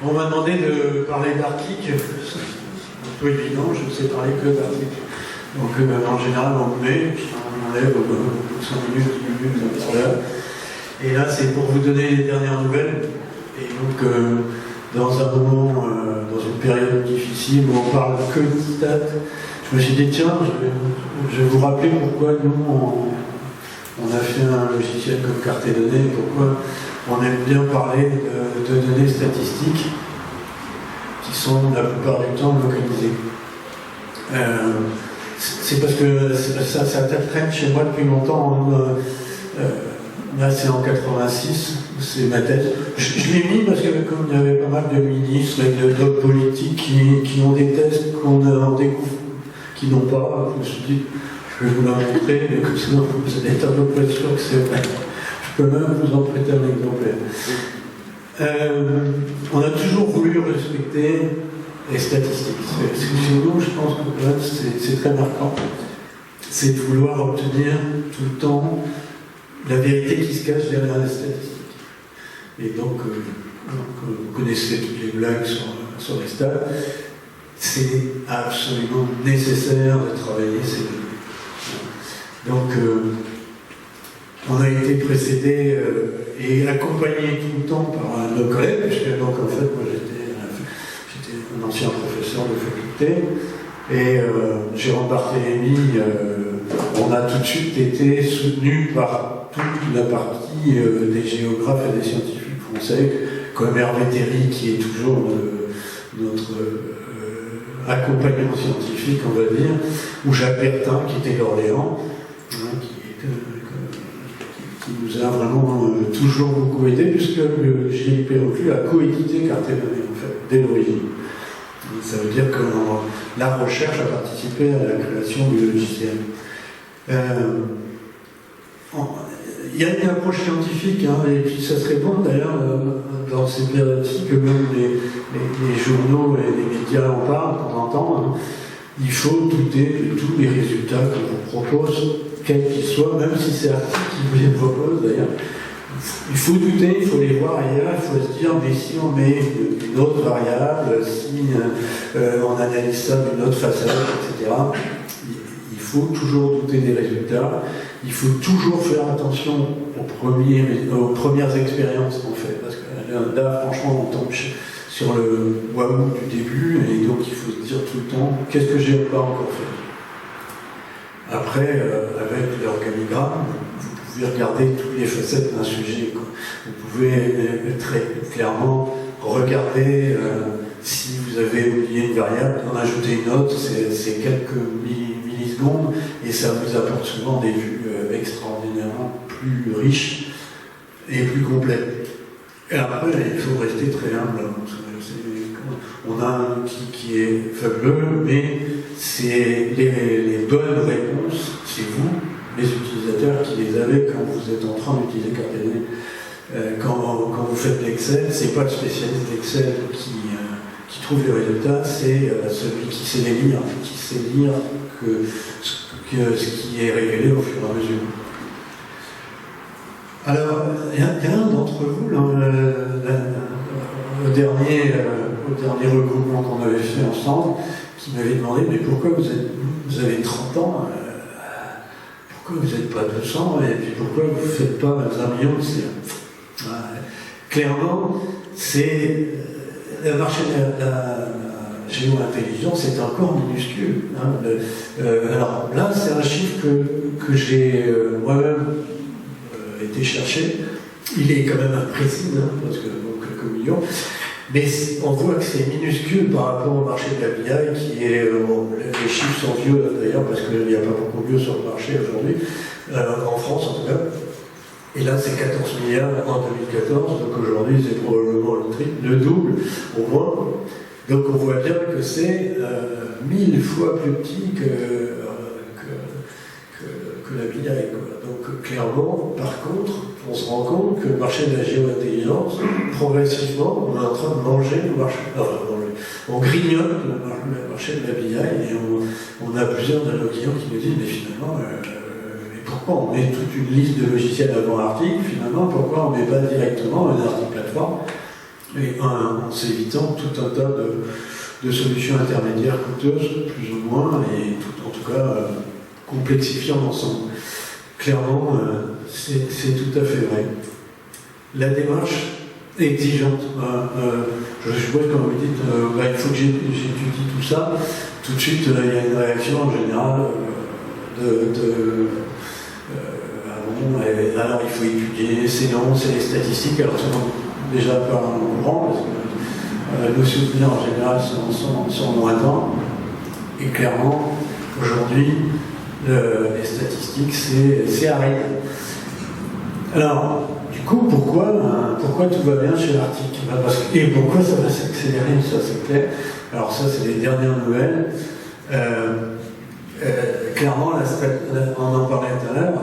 On m'a demandé de parler d'Arctic. C'est un peu évident, je ne sais parler que d'Arctic. Donc en général on me met, puis on enlève au bout de 5 minutes, 10 minutes, ça là. Et là c'est pour vous donner les dernières nouvelles. Et donc dans un moment, dans une période difficile où on parle que de stats, je me suis dit tiens, je vais vous rappeler pourquoi nous on a fait un logiciel comme Carte et Données, pourquoi on aime bien parler de données statistiques qui sont la plupart du temps localisées. C'est parce que ça traîne chez moi depuis longtemps. Là, c'est en 86, c'est ma thèse. Je l'ai mis parce que comme il y avait pas mal de ministres et d'hommes politiques qui ont des thèses qu'on découvre, qui n'ont pas, je me suis dit, je vais vous la montrer, mais que sinon vous allez être un peu plus sûr que c'est vrai. Je peux même vous en prêter un exemplaire. On a toujours voulu respecter les statistiques. Chez nous, je pense que là, c'est très marquant. C'est de vouloir obtenir tout le temps la vérité qui se cache derrière les statistiques. Et donc, vous connaissez toutes les blagues sur les stats. C'est absolument nécessaire de travailler ces données. Donc, on a été précédé et accompagné tout le temps par nos collègues, puisque donc en fait, moi j'étais un ancien professeur de faculté, et Jérôme Barthélémy, on a tout de suite été soutenu par toute la partie des géographes et des scientifiques français, comme Hervé Théry, qui est toujours notre accompagnement scientifique, on va dire, ou Jacques Bertin, qui était d'Orléans, qui nous a vraiment toujours beaucoup aidé, puisque le JIP Reclus a coédité Carte et Données, en fait, dès l'origine. Ça veut dire que la recherche a participé à la création du logiciel. Il y a une approche scientifique, hein, et puis ça serait bon d'ailleurs dans ces périodes-ci que même les journaux et les médias en parlent de temps en temps. Hein. Il faut douter de tous les résultats qu'on vous propose, quels qu'ils soient, même si c'est Arctic qui vous les propose d'ailleurs. Il faut douter, il faut les voir ailleurs, il faut se dire, mais si on met une autre variable, si on analyse ça d'une autre façon, etc., il faut toujours douter des résultats, il faut toujours faire attention aux premières expériences qu'on fait, parce que là, franchement, on tombe sur le waouh du début, et donc il faut se dire tout le temps, qu'est-ce que j'ai pas encore fait. Après, avec l'organigramme, vous pouvez regarder toutes les facettes d'un sujet, quoi. Vous pouvez très clairement regarder si vous avez oublié une variable, en ajouter une autre, c'est quelques millisecondes, et ça vous apporte souvent des vues extraordinairement plus riches et plus complètes. Et après, il faut rester très humble. On a un outil qui est fabuleux, mais c'est les bonnes réponses, c'est vous, les utilisateurs, qui les avez quand vous êtes en train d'utiliser Carte et Données. Quand vous faites l'Excel, c'est pas le spécialiste d'Excel qui trouve les résultats, c'est celui qui sait les lire, qui sait lire ce qui est révélé au fur et à mesure. Alors, il y a un d'entre vous, là, au dernier regroupement qu'on avait fait ensemble, qui m'avait demandé, mais pourquoi vous avez 30 ans, pourquoi vous n'êtes pas 200, et puis pourquoi vous ne faites pas 20 millions de CA? Clairement, c'est le marché de la géo-intelligence est encore minuscule. Hein. Alors là, c'est un chiffre que j'ai moi-même été chercher. Il est quand même imprécis, hein, parce que donc, quelques millions. Mais on voit que c'est minuscule par rapport au marché de la BI, qui est. Les chiffres sont vieux d'ailleurs, parce qu'il n'y a pas beaucoup mieux sur le marché aujourd'hui, en France en tout cas. Et là, c'est 14 milliards en 2014, donc aujourd'hui, c'est probablement le double, au moins. Donc on voit bien que c'est 1000 fois plus petit que la BI. Donc clairement, par contre, on se rend compte que le marché de la géo-intelligence, progressivement, on est en train de manger le marché. On grignote le marché de la BI, et on a plusieurs de nos clients qui nous disent, mais finalement, pourquoi on met toute une liste de logiciels avant Arctic, finalement, pourquoi on ne met pas directement un Arctic Plateforme et en s'évitant tout un tas de solutions intermédiaires coûteuses, plus ou moins, et en tout cas complexifiant l'ensemble. Clairement, c'est tout à fait vrai. La démarche exigeante. Je suppose, comme vous dites, il faut que j'étudie tout ça. Tout de suite, il y a une réaction en général alors il faut étudier, c'est long, c'est les statistiques, alors c'est déjà pas un grand, parce que nos souvenirs en général sont lointains, et clairement, aujourd'hui, les statistiques, c'est aride. Alors, du coup, pourquoi tout va bien chez l'Arctique? Et pourquoi ça va s'accélérer, ça c'est clair. Alors ça, c'est les dernières nouvelles. Clairement, on en parlait tout à l'heure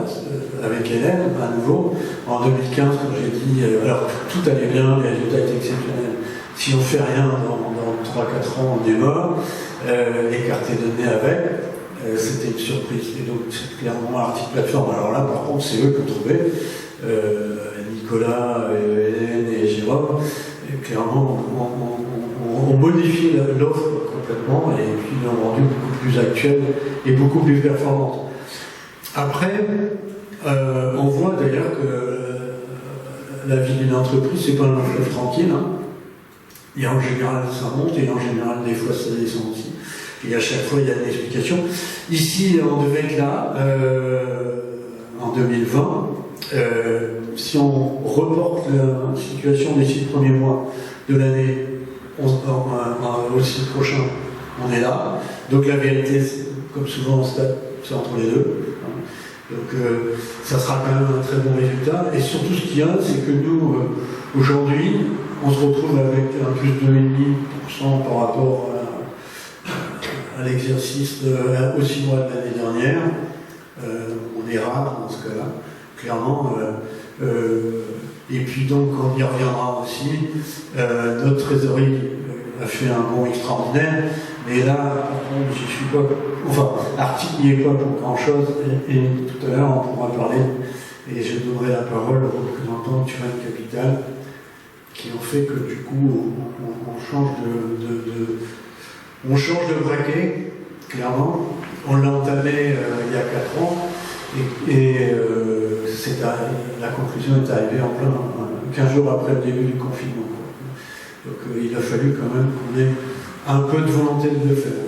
avec Hélène, à nouveau, en 2015, quand j'ai dit, alors tout allait bien, les résultats étaient exceptionnels. Si on ne fait rien dans 3-4 ans, on est mort, écarté de nez avec, c'était une surprise. Et donc, c'est clairement Arctic Plateforme. Alors là, par contre, c'est eux qui ont trouvé, Nicolas, Hélène et Jérôme, et clairement, on modifie l'offre complètement et puis l'ont rendu beaucoup plus actuelle et beaucoup plus performante. Après, on voit d'ailleurs que la vie d'une entreprise, c'est pas un fleuve tranquille. Hein. Et en général, ça monte et en général, des fois, ça descend aussi. Et à chaque fois, il y a une explication. Ici, on devait être là en 2020. Si on reporte la situation des 6 premiers mois de l'année au cycle prochain, on est là. Donc la vérité, comme souvent en stade, c'est entre les deux. Donc ça sera quand même un très bon résultat. Et surtout, ce qu'il y a, c'est que nous, aujourd'hui, on se retrouve avec un plus de 2,5% par rapport à l'exercice aux 6 mois de l'année dernière. On est rare dans ce cas-là, clairement. Et puis donc, on y reviendra aussi. Notre trésorerie a fait un bond extraordinaire, mais là, par contre, je suis pas. Enfin, Arctic n'y est pas pour grand-chose, et tout à l'heure, on pourra parler, et je donnerai la parole aux représentants de Turin Capital, qui ont fait que du coup, on change de braquet, clairement. On l'a entamé il y a 4 ans, et la conclusion est arrivée en plein 15 jours après le début du confinement. Donc il a fallu quand même qu'on ait un peu de volonté de le faire.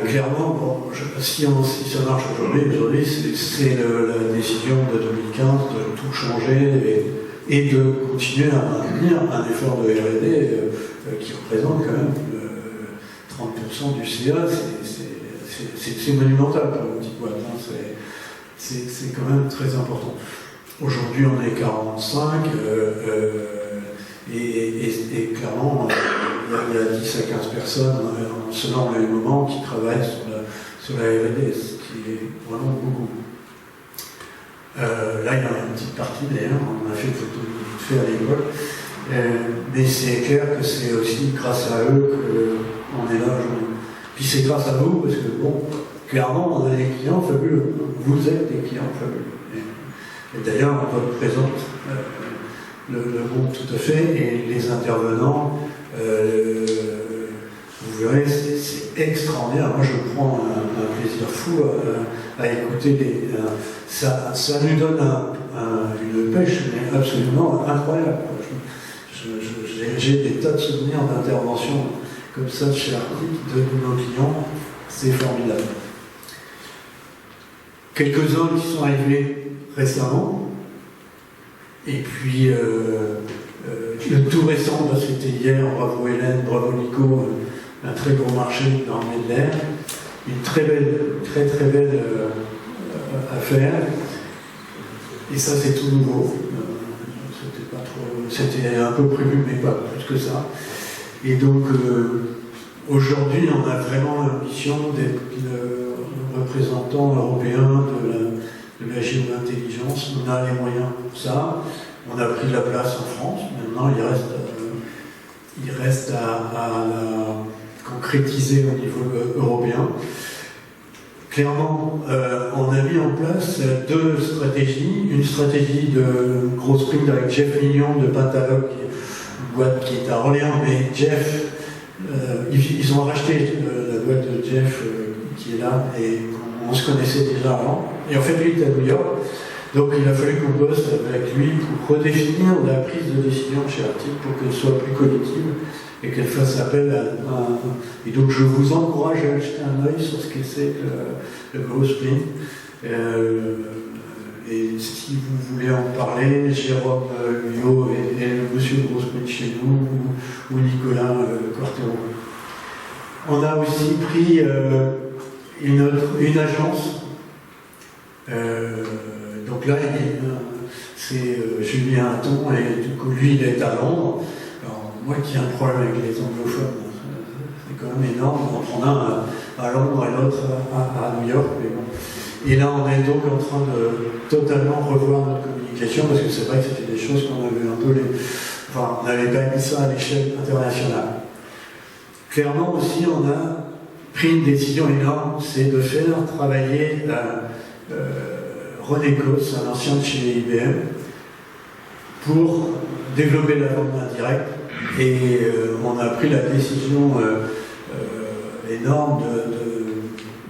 Clairement, bon, si ça marche aujourd'hui, c'est la décision de 2015 de tout changer et de continuer à maintenir un effort de R&D qui représente quand même 30% du CA. C'est monumental pour une petite boîte. Hein. C'est quand même très important. Aujourd'hui, on est 45 et clairement, il y a 10 à 15 personnes selon les moments qui travaillent sur la R&D, ce qui est vraiment beaucoup. Là, il y a une petite partie d'ailleurs, on a fait une photo vite fait à l'époque, mais c'est clair que c'est aussi grâce à eux qu'on est là aujourd'hui. Puis c'est grâce à vous, parce que bon, clairement, on a des clients fabuleux. Vous êtes des clients fabuleux. Et d'ailleurs, on représente le groupe tout à fait, et les intervenants, vous verrez, c'est extraordinaire. Moi, je prends un plaisir fou à écouter. Ça nous donne une pêche mais absolument incroyable. J'ai des tas de souvenirs d'interventions comme ça chez Arctic, de nos clients, c'est formidable. Quelques-uns qui sont arrivés récemment, et puis le tout récent, c'était hier, bravo Hélène, bravo Nico, un très gros marché dans le Medler, une très belle affaire, et ça c'est tout nouveau, c'était un peu prévu mais pas plus que ça. Et donc, aujourd'hui, on a vraiment l'ambition d'être le représentant européen de la géo-intelligence. On a les moyens pour ça. On a pris la place en France. Maintenant, il reste à concrétiser au niveau européen. Clairement, on a mis en place 2 stratégies. Une stratégie de gros sprint avec Jeff Mignon de Pentaloc, boîte qui est à Orléans, mais Jeff, ils ont racheté la boîte de Jeff qui est là, et on se connaissait déjà avant. Et en fait, lui, il est à New York, donc il a fallu qu'on bosse avec lui pour redéfinir la prise de décision chez Arctic pour qu'elle soit plus collective et qu'elle fasse appel à un... Et donc je vous encourage à jeter un œil sur ce que c'est le Grospin. Et si vous voulez en parler, Jérôme Huyot et le monsieur Grospin chez nous, ou Nicolas Cortéron. On a aussi pris une agence. Donc là, c'est Julien Hatton, et du coup, lui, il est à Londres. Alors, moi qui ai un problème avec les anglophones, c'est quand même énorme. On en a un à Londres et l'autre à New York. Mais bon. Et là, on est donc en train de totalement revoir notre communication, parce que c'est vrai que c'était des choses qu'on avait un peu... Enfin, on n'avait pas mis ça à l'échelle internationale. Clairement aussi, on a pris une décision énorme, c'est de faire travailler René Coates, un ancien de chez IBM, pour développer la vente indirecte. Et on a pris la décision énorme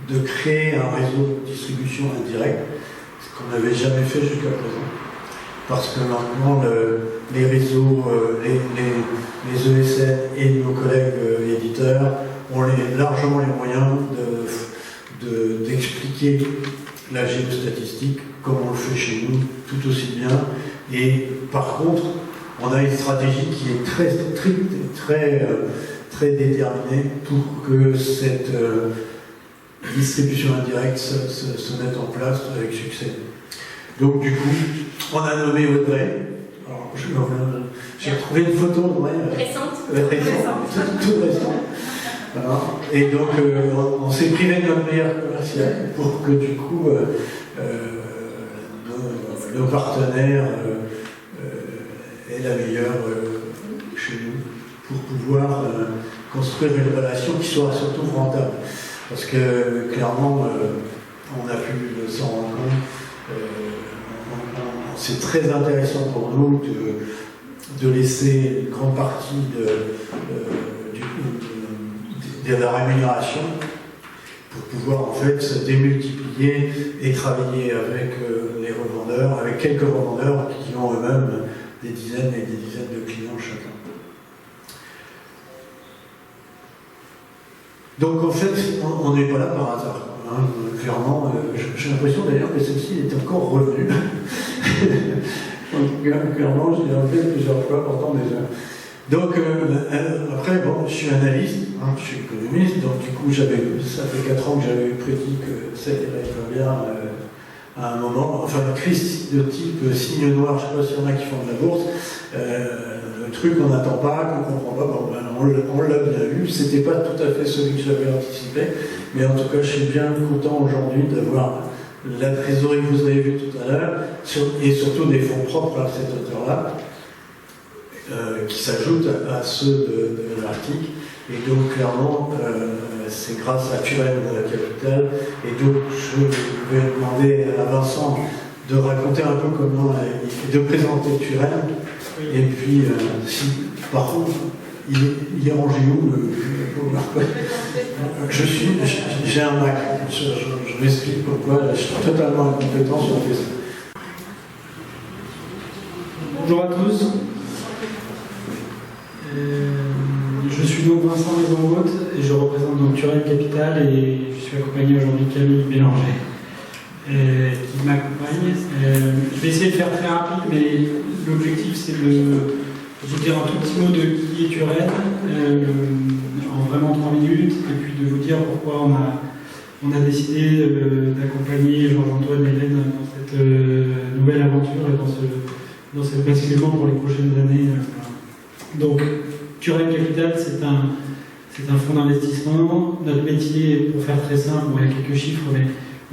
de créer un réseau de distribution indirecte, ce qu'on n'avait jamais fait jusqu'à présent. Parce que maintenant, les réseaux, les ESN et nos collègues éditeurs ont largement les moyens d'expliquer la géostatistique comme on le fait chez nous, tout aussi bien. Et par contre, on a une stratégie qui est très stricte et très déterminée pour que cette distribution indirecte se mette en place avec succès. Donc du coup, on a nommé Audrey. Alors, j'ai retrouvé une photo d'Audrey. Récente. Tout récent. Voilà. Et donc, on s'est privé de notre meilleur commercial pour que du coup, nos partenaires aient la meilleure chez nous pour pouvoir construire une relation qui soit surtout rentable. Parce que clairement, on a pu s'en rendre compte. C'est très intéressant pour nous de laisser une grande partie de la rémunération pour pouvoir en fait se démultiplier et travailler avec les revendeurs, avec quelques revendeurs qui ont eux-mêmes des dizaines et des dizaines de clients chacun. Donc en fait, on n'est pas là par hasard. Hein. Clairement, j'ai l'impression d'ailleurs que celle-ci est encore revenue. Donc clairement, je l'ai enlevé plusieurs fois, pourtant déjà. Donc après, bon, je suis analyste, hein, je suis économiste, donc du coup, ça fait 4 ans que j'avais prédit que ça irait très bien à un moment. Enfin, une crise de type signe noir, je ne sais pas s'il y en a qui font de la bourse. Le truc qu'on n'attend pas, qu'on ne comprend pas, bon, on l'a bien eu. C'était pas tout à fait celui que j'avais anticipé, mais en tout cas, je suis bien content aujourd'hui d'avoir la trésorerie que vous avez vue tout à l'heure, et surtout des fonds propres à cet auteur-là, qui s'ajoutent à ceux de l'Arctique. Et donc, clairement, c'est grâce à Turenne Capital. Et donc, je vais demander à Vincent de raconter un peu comment, de présenter Turenne. Et puis, si, par contre, il est rangé où j'ai un Mac. Je m'explique pourquoi. Je suis totalement incompétent sur le PC. Bonjour à tous. Je suis donc Vincent Maison-Haute et je représente donc Turenne Capital et je suis accompagné aujourd'hui de Camille Bélanger qui m'accompagne. Je vais essayer de faire très rapide, mais l'objectif c'est de vous dire un tout petit mot de qui est Turenne en vraiment 3 minutes et puis de vous dire pourquoi on a décidé d'accompagner Georges-Antoine et Hélène dans cette nouvelle aventure et dans cette basculement pour les prochaines années. Donc, Turenne Capital, c'est un fonds d'investissement. Notre métier, pour faire très simple, il y a quelques chiffres, mais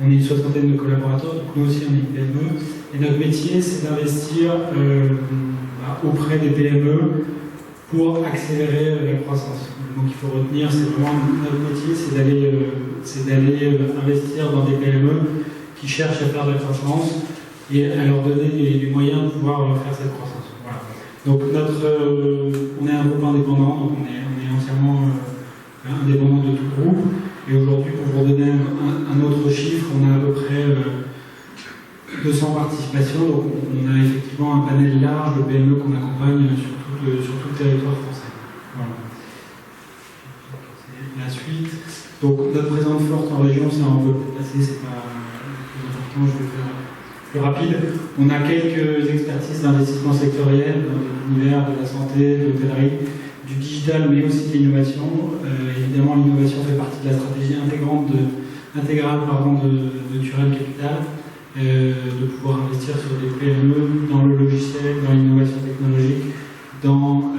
on est une 60aine de collaborateurs, donc nous aussi on est une PME. Et notre métier, c'est d'investir auprès des PME pour accélérer la croissance. Donc il faut retenir, c'est vraiment notre métier, c'est d'aller investir dans des PME qui cherchent à faire de la croissance et à leur donner les moyens de pouvoir faire cette croissance. Voilà. Donc on est un groupe indépendant, donc on est entièrement indépendant de tout groupe. Et aujourd'hui, pour vous donner un autre chiffre, on a à peu près 200 participations. Donc on a effectivement un panel large de PME qu'on accompagne sur tout le territoire français. Voilà. La suite. Donc notre présence forte en région, ça on peut le passer, c'est pas le plus important, je vais faire plus rapide. On a quelques expertises d'investissement sectoriel dans l'univers de la santé, de l'hôtellerie, du digital, mais aussi de l'innovation. Évidemment, l'innovation fait partie de la stratégie intégrale de Turenne Capital, de pouvoir investir sur des PME dans le logiciel, dans l'innovation technologique, dans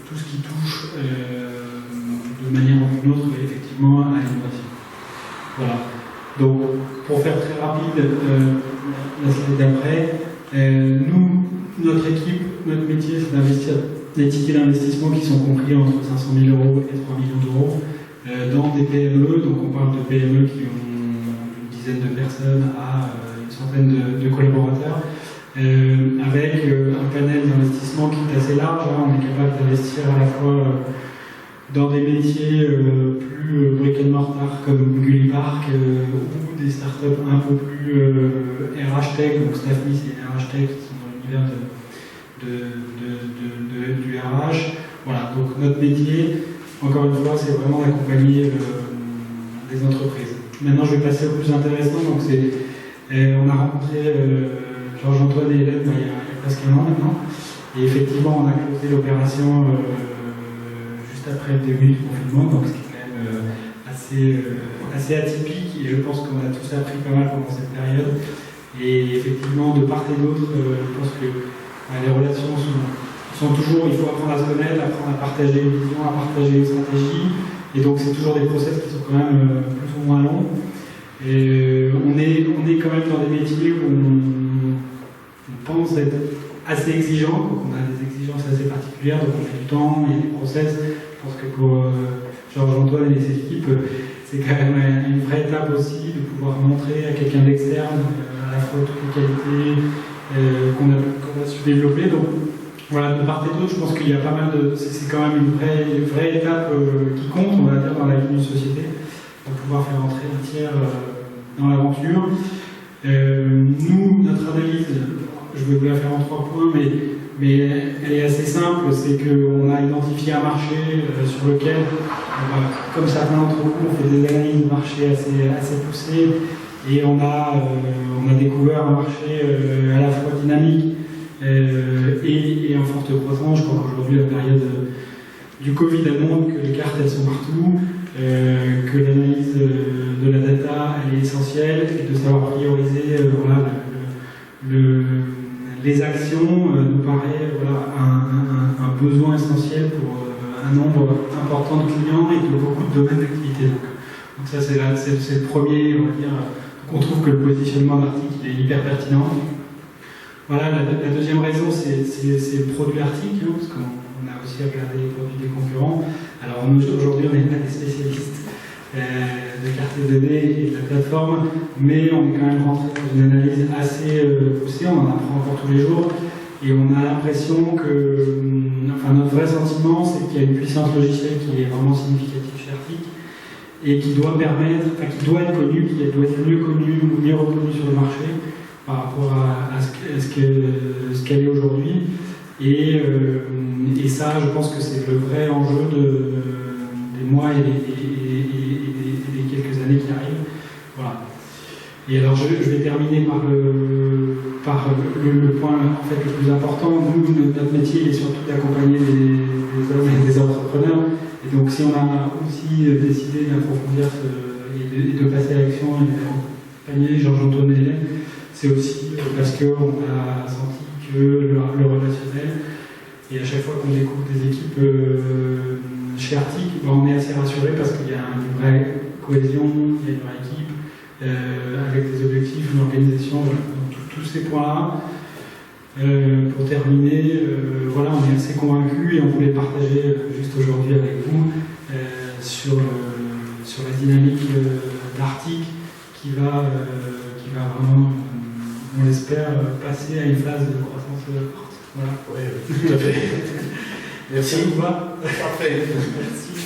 tout ce qui touche de manière ou d'une autre, effectivement, à l'innovation. Voilà. Donc, pour faire très rapide, la slide d'après, notre équipe, notre métier, c'est d'investir des tickets d'investissement qui sont compris entre 500 000 € et 3 millions d'euros dans des PME. Donc, on parle de PME qui ont une dizaine de personnes à une centaine de collaborateurs, avec un panel d'investissement qui est assez large. On est capable d'investir à la fois dans des métiers plus brick and mortar comme Gullipark ou des startups un peu plus RH Tech, donc Staffmis et RH Tech qui sont dans l'univers du RH. Voilà, donc notre métier, encore une fois, c'est vraiment d'accompagner les entreprises. Maintenant, je vais passer au plus intéressant. Donc on a rencontré Georges-Antoine et Hélène il y a presque un an maintenant. Et effectivement, on a closé l'opération après le début du confinement, donc ce qui est quand même assez atypique, et je pense qu'on a tous appris pas mal pendant cette période. Et effectivement, de part et d'autre, je pense que les relations sont toujours, il faut apprendre à se connaître, apprendre à partager une vision, à partager une stratégie, et donc c'est toujours des process qui sont quand même plus ou moins longs. Et on est quand même dans des métiers où on pense être assez exigeant, donc on a des exigences assez particulières, donc on fait du temps, il y a des process. Je pense que pour Georges-Antoine et ses équipes, c'est quand même une vraie étape aussi de pouvoir montrer à quelqu'un d'externe à la fois toutes les qualités qu'on a su développer. Donc voilà, de part et d'autre, je pense qu'il y a pas mal de. C'est quand même une vraie étape qui compte, on va dire, dans la vie d'une société, pour pouvoir faire entrer un tiers dans l'aventure. Nous, notre analyse, je vais vous la faire en 3 points, mais elle est assez simple, c'est qu'on a identifié un marché sur lequel, comme certains d'entre vous, on fait des analyses de marché assez poussées, et on a découvert un marché à la fois dynamique et en forte croissance. Je crois qu'aujourd'hui, la période du Covid, elle montre que les cartes, elles sont partout, que l'analyse de la data, elle est essentielle, et de savoir prioriser les actions nous paraît un besoin essentiel pour un nombre important de clients et de beaucoup de domaines d'activité. Donc ça, c'est le premier, on va dire, qu'on trouve que le positionnement d'Arctic est hyper pertinent. Voilà, la deuxième raison, c'est le produit Arctic, parce qu'on a aussi regardé les produits des concurrents. Alors aujourd'hui, on n'est pas des spécialistes de carte de données et de la plateforme, mais on est quand même rentré dans une analyse assez poussée, on en apprend encore tous les jours, et on a l'impression que, notre vrai sentiment, c'est qu'il y a une puissance logicielle qui est vraiment significative chez Arctic, et qui doit être connue, qui doit être mieux connue, mieux reconnue sur le marché, par rapport à ce qu'elle est aujourd'hui. Et ça, je pense que c'est le vrai enjeu des mois et des quelques années qui arrivent. Voilà. Et alors, je vais terminer par le point en fait, le plus important. Nous, notre métier est surtout d'accompagner des hommes et des entrepreneurs. Et donc, si on a aussi décidé d'approfondir et de passer à l'action et d'accompagner Georges-Antoine et Hélène, c'est aussi parce qu'on a senti que le relationnel, et à chaque fois qu'on découvre des équipes chez Arctic, on est assez rassuré parce qu'il y a une vraie cohésion, il y a une vraie équipe, avec des objectifs, une organisation, tous ces points-là. Pour terminer, voilà, on est assez convaincus et on voulait partager juste aujourd'hui avec vous sur la dynamique d'Arctic qui va vraiment, on l'espère, passer à une phase de croissance forte. Voilà. Oui, tout à fait. Merci. Ça vous va? Parfait. Merci.